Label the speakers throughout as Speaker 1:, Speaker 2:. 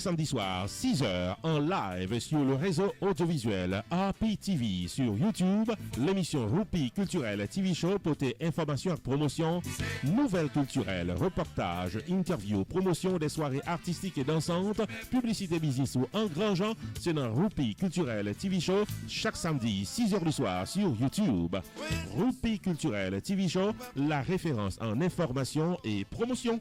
Speaker 1: samedi soir, 6h, en live sur le réseau audiovisuel RPTV sur YouTube. L'émission Roupi Culturel TV Show pour tes informations et promotions, nouvelles culturelles, reportages, interviews, promotion des soirées artistiques et dansantes, publicité business ou engrangeant, c'est dans Roupi Culturel TV Show chaque samedi, 6h du soir sur YouTube. Roupi Culturel TV Show, la référence en information et promotion.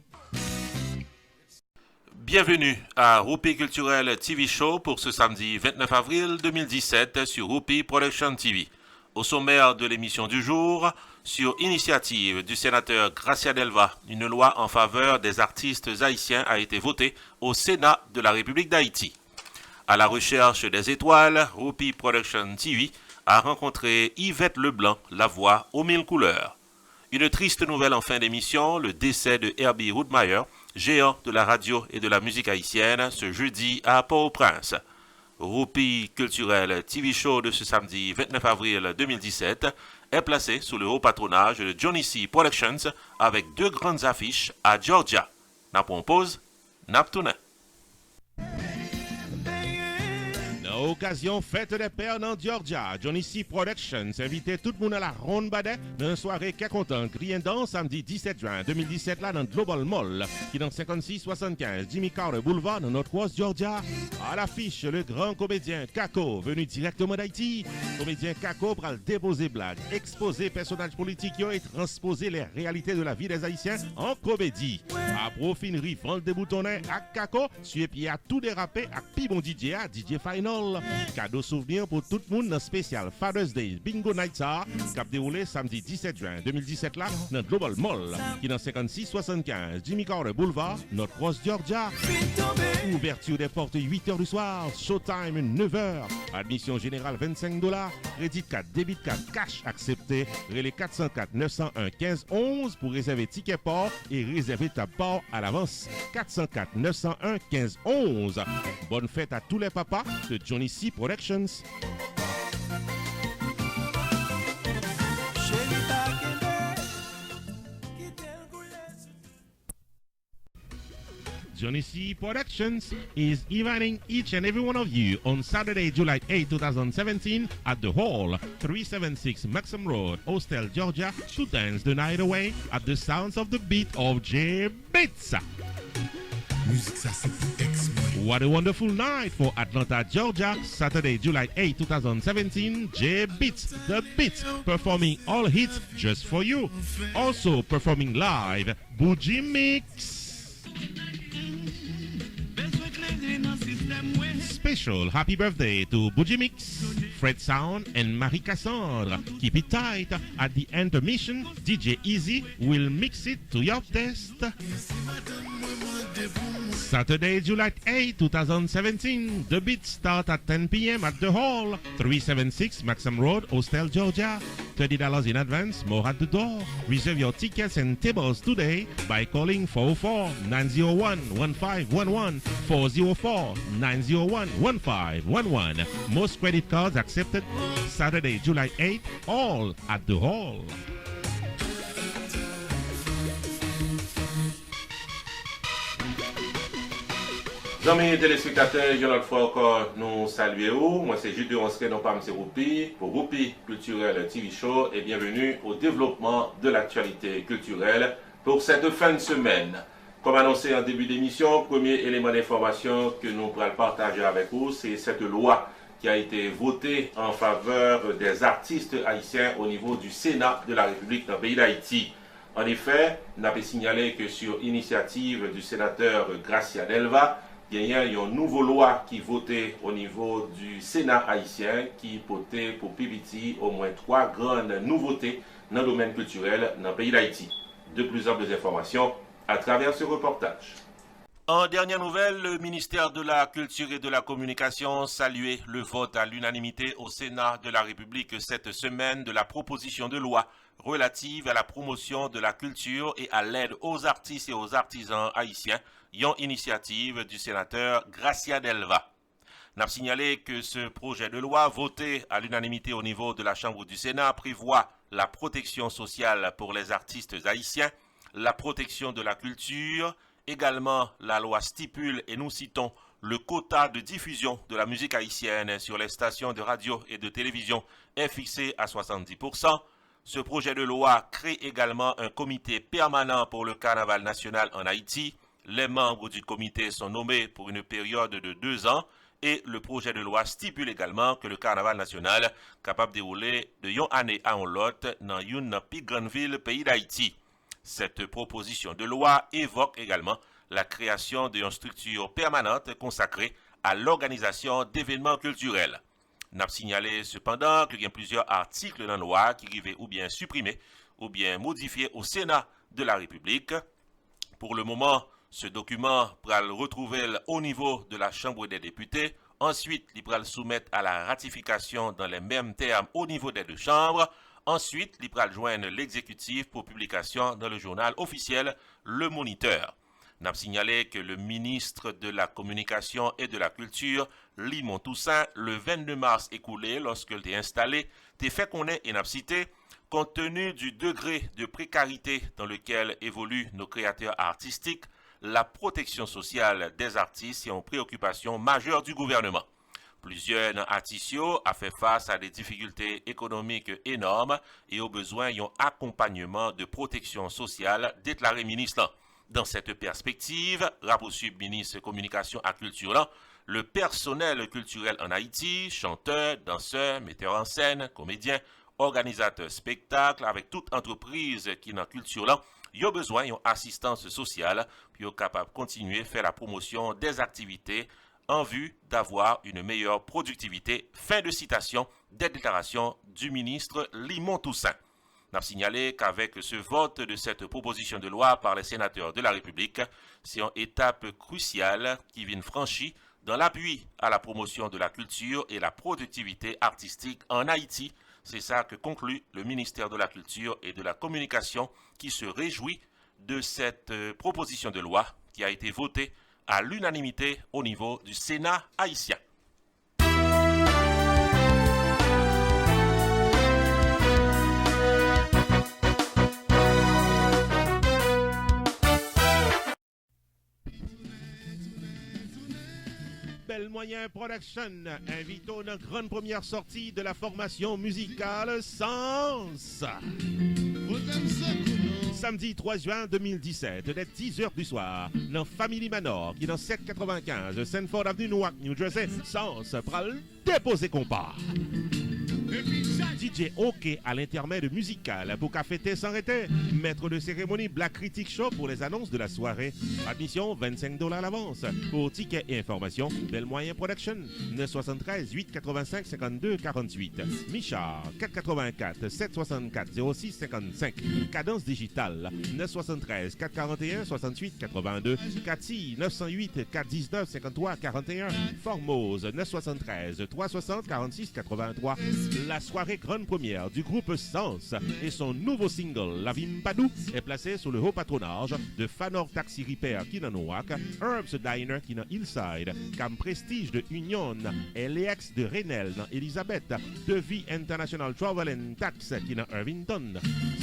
Speaker 2: Bienvenue à Roupi Culturel TV Show pour ce samedi 29 avril 2017 sur Roupi Production TV. Au sommaire de l'émission du jour, sur initiative du sénateur Gracia Delva, une loi en faveur des artistes haïtiens a été votée au Sénat de la République d'Haïti. À la recherche des étoiles, Roupi Production TV a rencontré Yvette Leblanc, la voix aux mille couleurs. Une triste nouvelle en fin d'émission, le décès de Herbie Roudmayer, géant de la radio et de la musique haïtienne, ce jeudi à Port-au-Prince. Roupi Culturel TV Show de ce samedi 29 avril 2017 est placé sous le haut patronage de Johnny C. Productions avec deux grandes affiches à Georgia. N'a pas pause, n'a pas
Speaker 1: Occasion fête des pères dans Georgia, Johnny C. Productions invité tout le monde à la ronde badet dans une soirée qui est content, criant dans samedi 17 juin 2017 là dans Global Mall qui est dans 5675 Jimmy Carter Boulevard dans Northwest Georgia. À l'affiche, le grand comédien Kako venu directement d'Haïti. Comédien Kako pour déposer blagues, exposer personnages politiques et transposer les réalités de la vie des Haïtiens en comédie. À profinerie, vente des boutonnets à Kako, suivi à tout déraper à Pibon DJ à DJ Final. Cadeau souvenir pour tout le monde dans spécial Father's Day Bingo Night Star qui a déroulé samedi 17 juin 2017 là dans Global Mall qui est dans 5675 Jimmy Carter Boulevard, Northwest Georgia. Ouverture des portes 8h du soir, showtime 9h. Admission générale $25. Crédit card, débit card, cash accepté. Relais 404 901 15 11 pour réserver ticket port et réserver ta part à l'avance. 404 901 15 11. Bonne fête à tous les papas de Johnny C. Productions. Johnny C. Productions is inviting each and every one of you on Saturday, July 8, 2017 at the Hall, 376 Maxim Road, Austell, Georgia, to dance the night away at the sounds of the beat of J Beats. What a wonderful night for Atlanta, Georgia, Saturday, July 8, 2017, J Beats, The Beats, performing all hits just for you. Also performing live, Bougie Mix. Special happy birthday to Bougie Mix, Fred Sound, and Marie Cassandra. Keep it tight. At the intermission, DJ Easy will mix it to your taste. Saturday, July 8, 2017. The beats start at 10 p.m. at the Hall, 376 Maxim Road, Austell, Georgia. $30 in advance, more at the door. Reserve your tickets and tables today by calling 404-901-1511, 404-901-1511. Most credit cards accepted. Saturday, July 8, all at the Hall.
Speaker 2: Amis téléspectateurs, une autre fois encore, nous saluons. Moi, c'est Jude Onske, non pas M. Roupi, pour Roupi Culturel TV Show, et bienvenue au développement de l'actualité culturelle pour cette fin de semaine. Comme annoncé en début d'émission, premier élément d'information que nous pourrons partager avec vous, c'est cette loi qui a été votée en faveur des artistes haïtiens au niveau du Sénat de la République dans le pays d'Haïti. En effet, nous avons signalé que sur initiative du sénateur Gracia Delva, il y a une nouvelle loi qui votait au niveau du Sénat haïtien qui portait pour PBT au moins 3 grandes nouveautés dans le domaine culturel dans le pays d'Haïti. De plus en plus d'informations à travers ce reportage. En dernière nouvelle, le ministère de la Culture et de la Communication saluait le vote à l'unanimité au Sénat de la République cette semaine de la proposition de loi relative à la promotion de la culture et à l'aide aux artistes et aux artisans haïtiens, une initiative du sénateur Gracia Delva. N'a signalé que ce projet de loi voté à l'unanimité au niveau de la Chambre du Sénat prévoit la protection sociale pour les artistes haïtiens, la protection de la culture. Également, la loi stipule, et nous citons, le quota de diffusion de la musique haïtienne sur les stations de radio et de télévision est fixé à 70%. Ce projet de loi crée également un comité permanent pour le carnaval national en Haïti. Les membres du comité sont nommés pour une période de 2 ans et le projet de loi stipule également que le carnaval national capable de dérouler de yon année à un lot dans une plus grande ville pays d'Haïti. Cette proposition de loi évoque également la création d'une structure permanente consacrée à l'organisation d'événements culturels. N'a signalé cependant qu'il y a plusieurs articles dans la loi qui arrivaient ou bien supprimés ou bien modifiés au Sénat de la République. Pour le moment, ce document pourra le retrouver au niveau de la Chambre des députés. Ensuite, il pourra le soumettre à la ratification dans les mêmes termes au niveau des deux chambres. Ensuite, il pourra le joindre l'exécutif pour publication dans le journal officiel Le Moniteur. N'a signalé que le ministre de la Communication et de la Culture, Limon Toussaint, le 22 mars écoulé, lorsqu'il était installé, t'est fait connaître et n'a cité, compte tenu du degré de précarité dans lequel évoluent nos créateurs artistiques, la protection sociale des artistes est une préoccupation majeure du gouvernement. Plusieurs artistes ont fait face à des difficultés économiques énormes et ont besoin d'un accompagnement de protection sociale, déclaré ministre. Dans cette perspective, rapporteur ministre Communication et Culture, le personnel culturel en Haïti, chanteurs, danseurs, metteurs en scène, comédiens, organisateurs spectacles, avec toute entreprise qui dans la culture, ils ont besoin d'une assistance sociale pour être capable de continuer à faire la promotion des activités en vue d'avoir une meilleure productivité. Fin de citation des déclarations du ministre Limon Toussaint. On a signalé qu'avec ce vote de cette proposition de loi par les sénateurs de la République, c'est une étape cruciale qui vient franchie dans l'appui à la promotion de la culture et la productivité artistique en Haïti. C'est ça que conclut le ministère de la Culture et de la Communication qui se réjouit de cette proposition de loi qui a été votée à l'unanimité au niveau du Sénat haïtien.
Speaker 1: Bel Moyen Production invite à une grande première sortie de la formation musicale Sens. Samedi 3 juin 2017, dès 10h du soir, dans Family Manor, qui est dans 795 Sanford Avenue, Newark, New Jersey, Sens pral déposer compas. DJ OK à l'intermède musical pour qu'à fêter sans arrêter. Maître de cérémonie Black Critic Show pour les annonces de la soirée. Admission $25 à l'avance. Pour tickets et informations, Bel Moyen Production 973 885 52 48. Michard 484 764 06 55. Cadence digitale 973 441 68 82. Cathy 908 419 53 41. Formose 973 360 46 83. La soirée grande première du groupe Sens et son nouveau single La Vimpadou est placé sous le haut patronage de Fanor Taxi Repair qui dans Newark, Herbs Diner qui dans Hillside, Cam Prestige de Union, LX de Renel dans Elizabeth, Devi International Travel and Tax qui dans Irvington.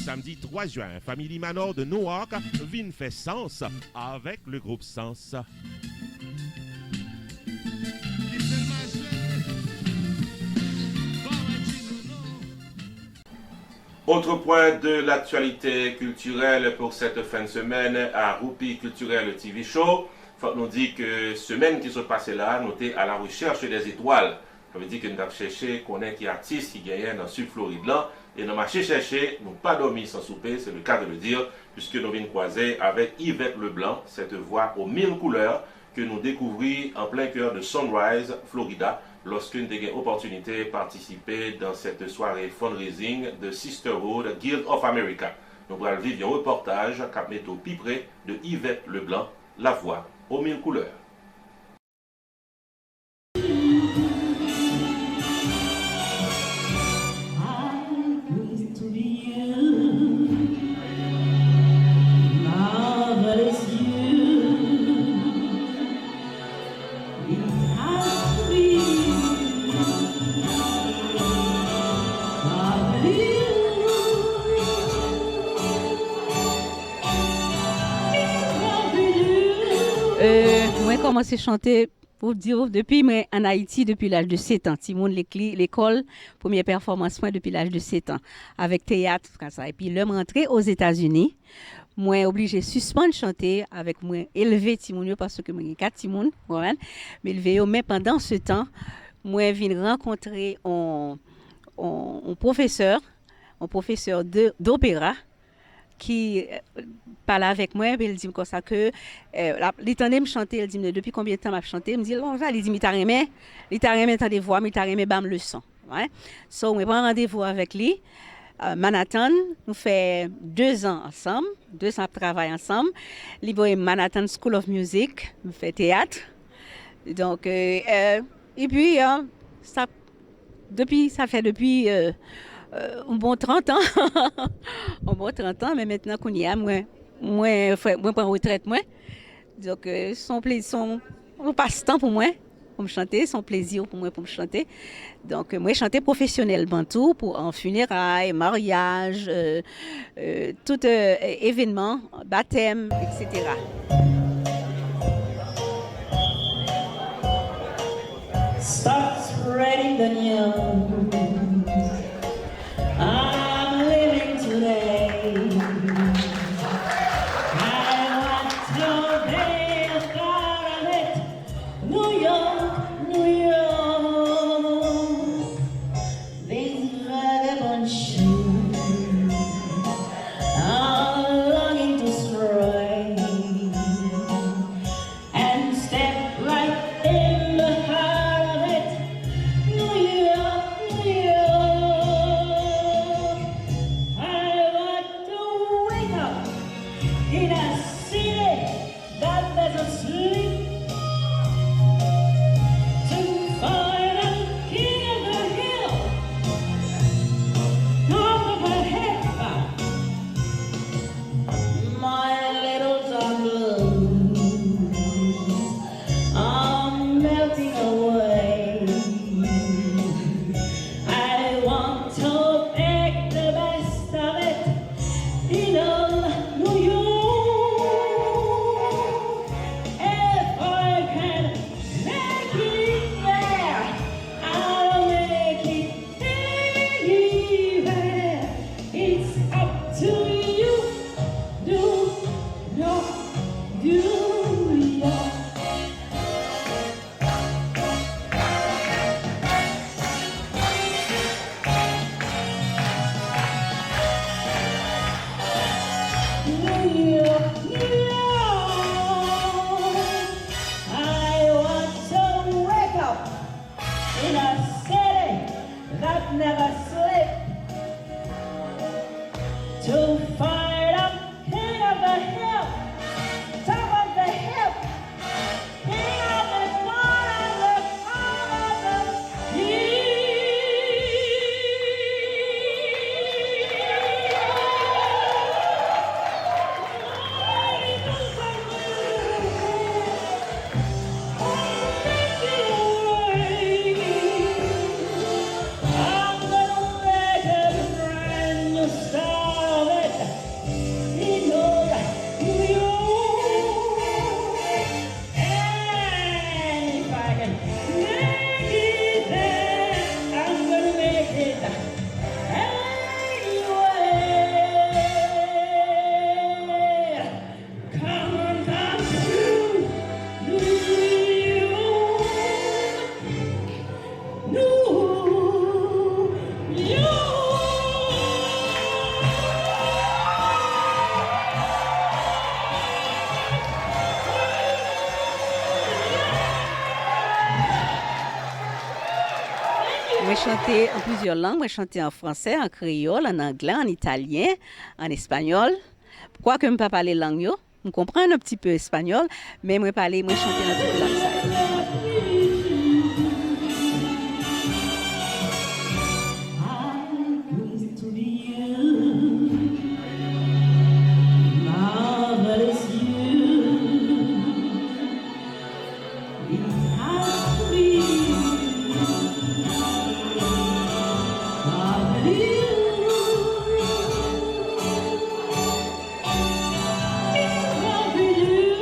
Speaker 1: Samedi 3 juin, Family Manor de Newark vient fait Sens avec le groupe Sens.
Speaker 2: Autre point de l'actualité culturelle pour cette fin de semaine à Roupi Culturel TV Show. Faut nous dire que semaine qui se passée là, nous étions à la recherche des étoiles. Ça veut dire que nous avons cherché qu'on ait qui artiste qui gagnait dans le sud Floride là. Et nous avons cherché, nous n'avons pas dormi sans souper, c'est le cas de le dire, puisque nous venons croiser avec Yvette Leblanc, cette voix aux 1000 couleurs que nous découvrons en plein cœur de Sunrise, Florida, lorsqu'une des opportunités de participer dans cette soirée fundraising de Sisterhood Guild of America. Nous allons vivre un reportage cap métaux pipré de Yvette Leblanc, la voix aux 1000 couleurs.
Speaker 3: Moi, commencé à chanter pour dire, depuis moi en Haïti, depuis l'âge de 7 ans, Timoun l'école, première performance moi depuis l'âge de 7 ans, avec théâtre, comme ça. Et puis, l'homme rentré aux États-Unis, moi obligé suspendre chanter avec moi élever Timoun parce que moi j'ai 4 Timoun, ouais, mais élever mais pendant ce temps, moi viens rencontrer un professeur d'opéra qui parle avec moi, puis il dit comme ça que il tendait me chanter, il dit depuis combien de temps m'a chanté, il me dit bon ça, il dit il t'a aimé tendez voix, mais t'a aimé bam leçon, ouais. So on prend rendez-vous avec lui. Manhattan, nous fait 2 ans ensemble, 2 ans de travail ensemble. Il va à Manhattan School of Music, nous fait théâtre. Donc et puis ça fait depuis un bon 30 ans. Un bon 30 ans, mais maintenant qu'on y a, moi prends retraite, moi. Donc, son passe-temps pour moi, pour me chanter, son plaisir pour moi, pour me chanter. Donc, moi, chanter professionnellement tout, pour en funérailles, mariage, tout événement, baptême, etc.
Speaker 4: Start spreading the news. I'm living today. I want to be a part of it. New York, New York. These vagabond shoes are longing to stray and step right in the heart of it. New York, New York. I want to wake up in a city that doesn't sleep, to find a king of the hill, top of a head. My little dark blues are melting away. I want to make the best of it in old New York. If I can make it there, I'll make it anywhere. It's up to you. Do ya? New York, New York. I want to wake up in a city that never sleeps, to find a king of the hill, top of the hip, king of the north and the heart of the I'm gonna make a brand new start of it. In old New York. And if I can make it there, I'm gonna make it anywhere. Come on, come to New York. New York.
Speaker 3: Moi, chanter en plusieurs langues. Moi, chanter en français, en créole, en anglais, en italien, en espagnol. Quoique je ne peux pas parler langue, je comprends un petit peu espagnol, mais moi, chanter dans toute la langue.
Speaker 4: I used to be you, marvelous you. It has to be marvelous you. It's marvelous you.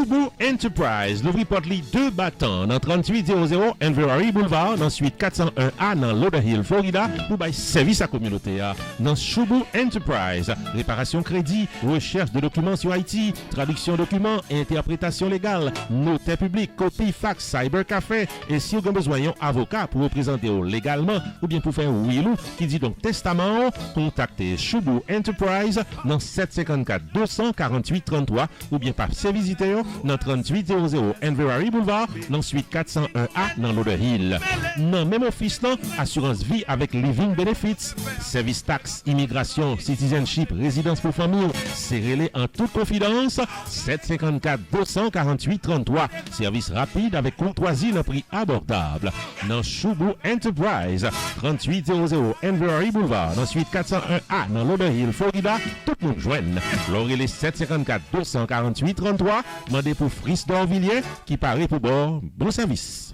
Speaker 1: Choubou Enterprise, l'ouvri porte-li 2 battants dans 3800 Enverary Boulevard, dans suite 401A dans Lauderhill, Florida, pour bail service à communauté. Dans Choubou Enterprise, réparation crédit, recherche de documents sur Haïti, traduction documents, interprétation légale, notaire public, copie fax, cybercafé, et si vous avez besoin d'un avocat pour vous présenter légalement, ou bien pour faire un will qui dit donc testament, contactez Choubou Enterprise dans 754 248 33 ou bien par visiter dans 3800 Enverary Boulevard dans suite 401A dans Lauderhill. Dans même office là, assurance vie avec Living Benefits, service taxe, immigration, citizenship, résidence pour famille, serrez-les en toute confidence 754 248 33. Service rapide avec courtoisie le prix abordable. Dans Choubou Enterprise, 3800 Enverary Boulevard dans suite 401A dans Lauderhill, Florida, tout le monde joigne. L'oré les 754 248 33, demandez pour Fris d'Orvilliers qui paraît pour bord. Bon service.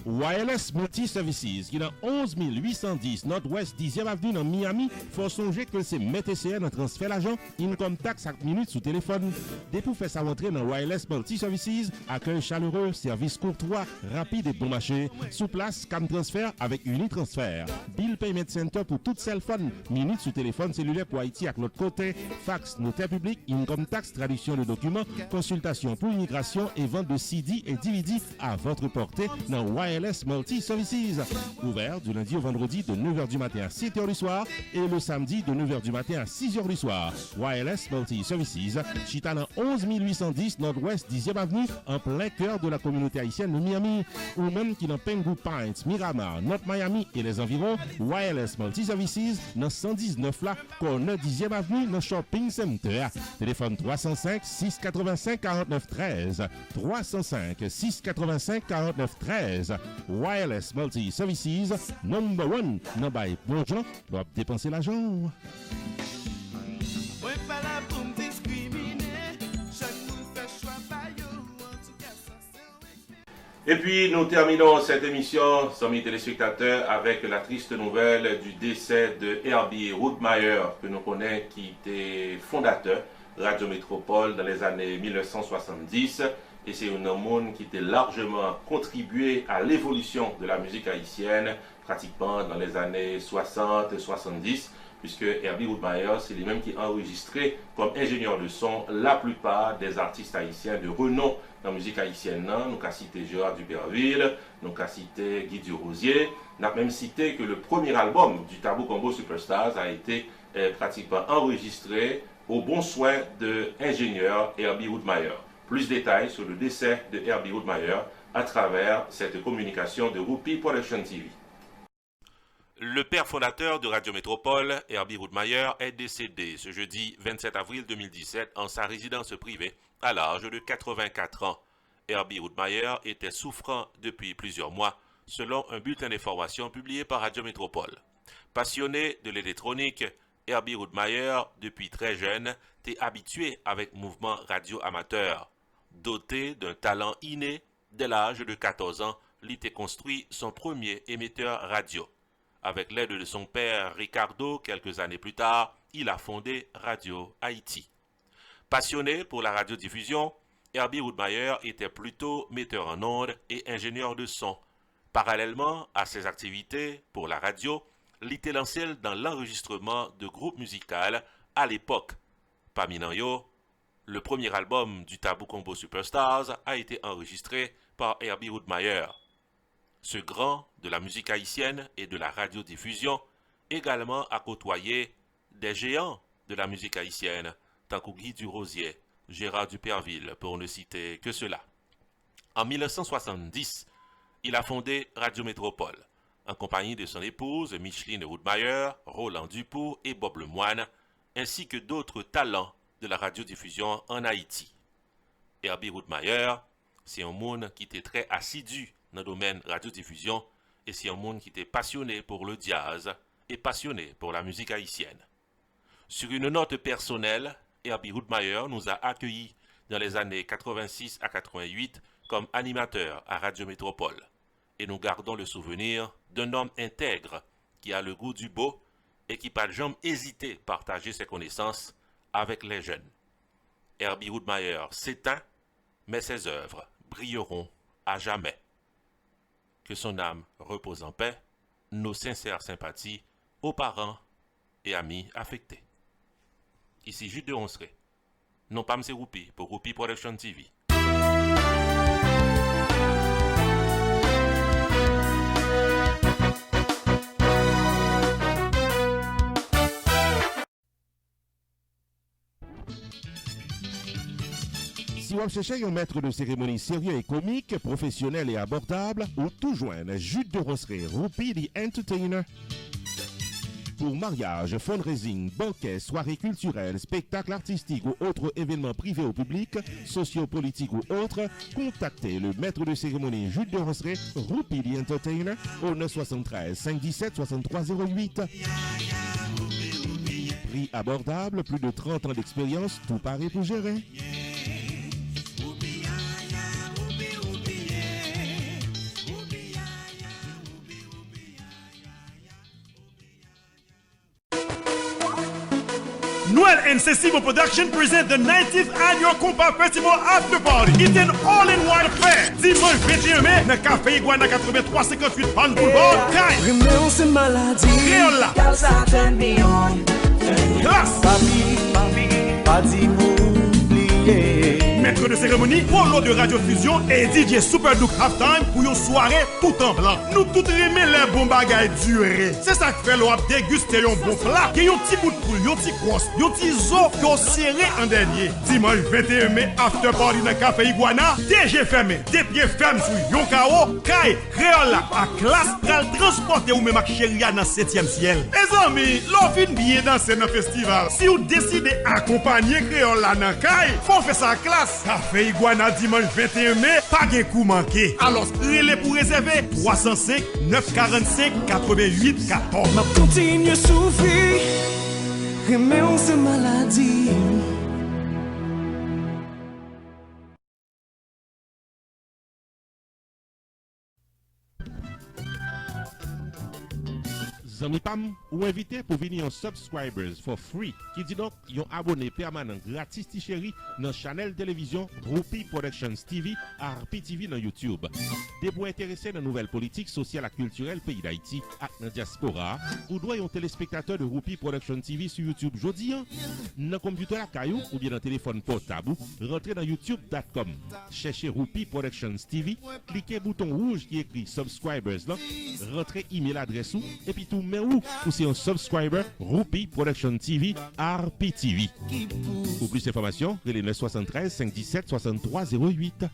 Speaker 1: Wireless Multi-Services, qui est dans 11 810 Nord-Ouest 10e Avenue dans Miami, faut songer que c'est MTCR dans transfert d'argent, income tax 5 minutes sous téléphone. Dès pour faire sa rentrée dans Wireless Multi-Services, accueil chaleureux, service courtois, rapide et bon marché, sous place, cam transfert avec Unitransfert. Bill Payment Center pour tout cell phone, minutes sous téléphone cellulaire pour Haïti à l'autre côté, fax, notaire public, income tax, traduction de documents, consultation pour immigration et vente de CD et DVD à votre portée dans Wireless Multi-Services. Ouvert du lundi au vendredi de 9h du matin à 7h du soir et le samedi de 9h du matin à 6h du soir. Wireless Multi-Services, chita dans 11 810 Nord-Ouest 10e Avenue, en plein cœur de la communauté haïtienne de Miami, ou même qui dans Pengu Pines, Miramar, North Miami et les environs. Wireless Multi-Services dans 119 là, corner 10e Avenue dans Shopping Center. Téléphone 305 685 49 13. 305 685 49 13. Wireless Multi-Services, number one. Non, bah, bon gens, doivent dépenser l'argent.
Speaker 2: Et puis nous terminons cette émission, amis téléspectateurs, avec la triste nouvelle du décès de Herbie Woodmeyer, que nous connaissons, qui était fondateur Radio Métropole dans les années 1970. Et c'est un homme qui était largement contribué à l'évolution de la musique haïtienne, pratiquement dans les années 60 et 70, puisque Herbie Woodmeyer, c'est lui-même qui a enregistré comme ingénieur de son la plupart des artistes haïtiens de renom dans la musique haïtienne. Nous avons cité Gérard Duperville, nous avons cité Guy Durosier, nous avons même cité que le premier album du Tabou Combo Superstars a été pratiquement enregistré au bon soin de l'ingénieur Herbie Woodmeyer. Plus de détails sur le décès de Herbie Woodmeyer à travers cette communication de Rupi Production TV. Le père fondateur de Radio Métropole, Herbie Woodmeyer, est décédé ce jeudi 27 avril 2017 en sa résidence privée à l'âge de 84 ans. Herbie Woodmeyer était souffrant depuis plusieurs mois, selon un bulletin d'information publié par Radio Métropole. Passionné de l'électronique, Herbie Woodmeyer, depuis très jeune, était habitué avec mouvement radio amateur. Doté d'un talent inné, dès l'âge de 14 ans, il était construit son premier émetteur radio. Avec l'aide de son père Ricardo, quelques années plus tard, il a fondé Radio Haïti. Passionné pour la radiodiffusion, Herbie Woodmeyer était plutôt metteur en ondes et ingénieur de son. Parallèlement à ses activités pour la radio, il était lancé dans l'enregistrement de groupes musicaux à l'époque. Parmi eux, le premier album du Tabou Combo Superstars a été enregistré par Herbie Woodmeyer. Ce grand de la musique haïtienne et de la radiodiffusion également a côtoyé des géants de la musique haïtienne, tant que Guy Durosier, Gérard Duperville, pour ne citer que cela. En 1970, il a fondé Radio Métropole, en compagnie de son épouse Micheline Woodmeyer, Roland Dupour et Bob Lemoine, ainsi que d'autres talents de la radiodiffusion en Haïti. Herbie Woodmeyer, c'est un monde qui était très assidu dans le domaine radiodiffusion et c'est un monde qui était passionné pour le jazz et passionné pour la musique haïtienne. Sur une note personnelle, Herbie Woodmeyer nous a accueillis dans les années 86 à 88 comme animateur à Radio Métropole et nous gardons le souvenir d'un homme intègre qui a le goût du beau et qui n'a jamais hésité à partager ses connaissances avec les jeunes. Herbie Woodmeyer s'éteint, mais ses œuvres brilleront à jamais. Que son âme repose en paix, nos sincères sympathies aux parents et amis affectés. Ici Jude de Onsré, non pas M. Roupi pour Roupi Production TV.
Speaker 1: Si vous cherchez un maître de cérémonie sérieux et comique, professionnel et abordable, ou tout joindre Jude de Ronceray, Roupi the Entertainer. Pour mariage, fundraising, banquets, soirées culturelles, spectacles artistiques ou autres événements privés au public, sociopolitiques ou autres, contactez le maître de cérémonie Jude de Ronceray, Roupi the Entertainer, au 973 517 6308. Prix abordable, plus de 30 ans d'expérience, tout paraît pour gérer.
Speaker 5: Noel and Cecibo Production present the 90th annual Compa Festival After Party. It's an all-in-one affair. Dimanche 21 mai, dans Café Iguana 8358 Pan Boulevard, Caille.
Speaker 6: Remorse and maladie.
Speaker 5: Créole là.
Speaker 6: Girls are turn me on.
Speaker 5: Classe.
Speaker 6: Pas d'y oublier.
Speaker 5: Maître de cérémonie, Polo de Radio Fusion et DJ Super Duke Halftime pour une soirée tout en blanc. Nous tout aimer les bons bagailles durés. C'est ça qui fait l'on déguster un bon plat. Qui un petit bout de poule, un petit cross, un petit zo, qui serré en dernier. Dimanche 21 mai, after party dans Café Iguana, DG fermé, des pieds fermes sur yon kao, Kai, Créole à classe, pral transporter ou même avec chéria dans 7e ciel. Les amis, l'on fin bien danser dans le festival. Si vous décidez d'accompagner Créole là dans Kai, faut faire ça à classe. Café Iguana dimanche 21 mai, pas de coup manqué. Alors, relais pour réserver 305 945 88 14.
Speaker 6: Ma continue souffrir. Remorse and maladie.
Speaker 1: Zami Pam, ou invité pour venir en subscribers for free, qui dit donc yon abonné permanent gratis ti chéri dans channel télévision Roupi Productions TV, RP TV dans YouTube. Des pour intéressés dans nouvelles politiques sociales et culturelles pays d'Haïti et dans diaspora, ou doit yon téléspectateur de Roupi Productions TV sur YouTube jodi dans computer la caillou ou bien dans téléphone portable, rentrez dans youtube.com, cherchez Roupi Productions TV, cliquez bouton rouge qui écrit subscribers là, rentrez email adresse ou et puis tout mais où c'est un subscriber Roupi Production TV RPTV. Pour plus d'informations, relais 973 517 63 08.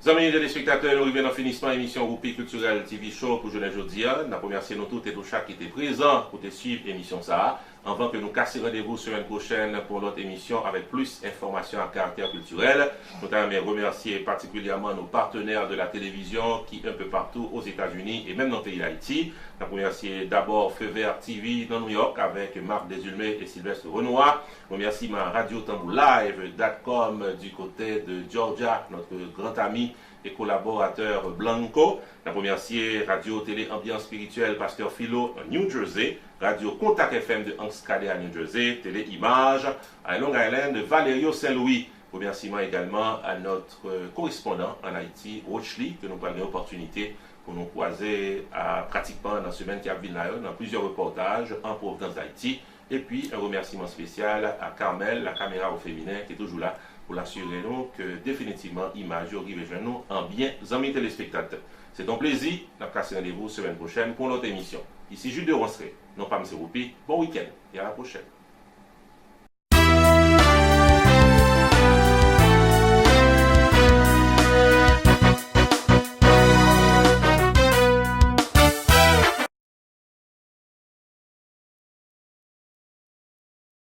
Speaker 2: Amis téléspectateurs, nous arrivons dans le finissement de l'émission Roupi Culturel TV Show pour jeudi aujourd'hui. Nous remercions nous tous et tous chaque qui étaient présents pour te suivre l'émission ça. Avant que nous cassions rendez-vous semaine prochaine pour notre émission avec plus d'informations à caractère culturel. Nous allons remercier particulièrement nos partenaires de la télévision qui un peu partout aux États-Unis et même dans le pays d'Haïti. Nous remercier d'abord Feu Vert TV dans New York avec Marc Desulmé et Sylvestre Renoir. Remercie ma Radio Tambou Live.com du côté de Georgia, notre grand ami et collaborateur Blanco. Nous remercier Radio Télé Ambiance Spirituelle Pasteur Philo en New Jersey. Radio Contact FM de Anxcadé à New Jersey, Télé Image à Long Island de Valerio Saint-Louis. Remerciements également à notre correspondant en Haïti, Rochely, que nous prenons l'opportunité pour nous croiser pratiquement dans la semaine qui a vu dans plusieurs reportages en provenance d'Haïti. Et puis un remerciement spécial à Carmel, la caméra au féminin, qui est toujours là pour l'assurer nous que définitivement Image arrive à nous en bien, amis téléspectateurs. C'est un plaisir, nous passons rendez-vous semaine prochaine pour notre émission. Ici Jude de Ronceray, non pas M. Roupi, bon week-end et à la prochaine.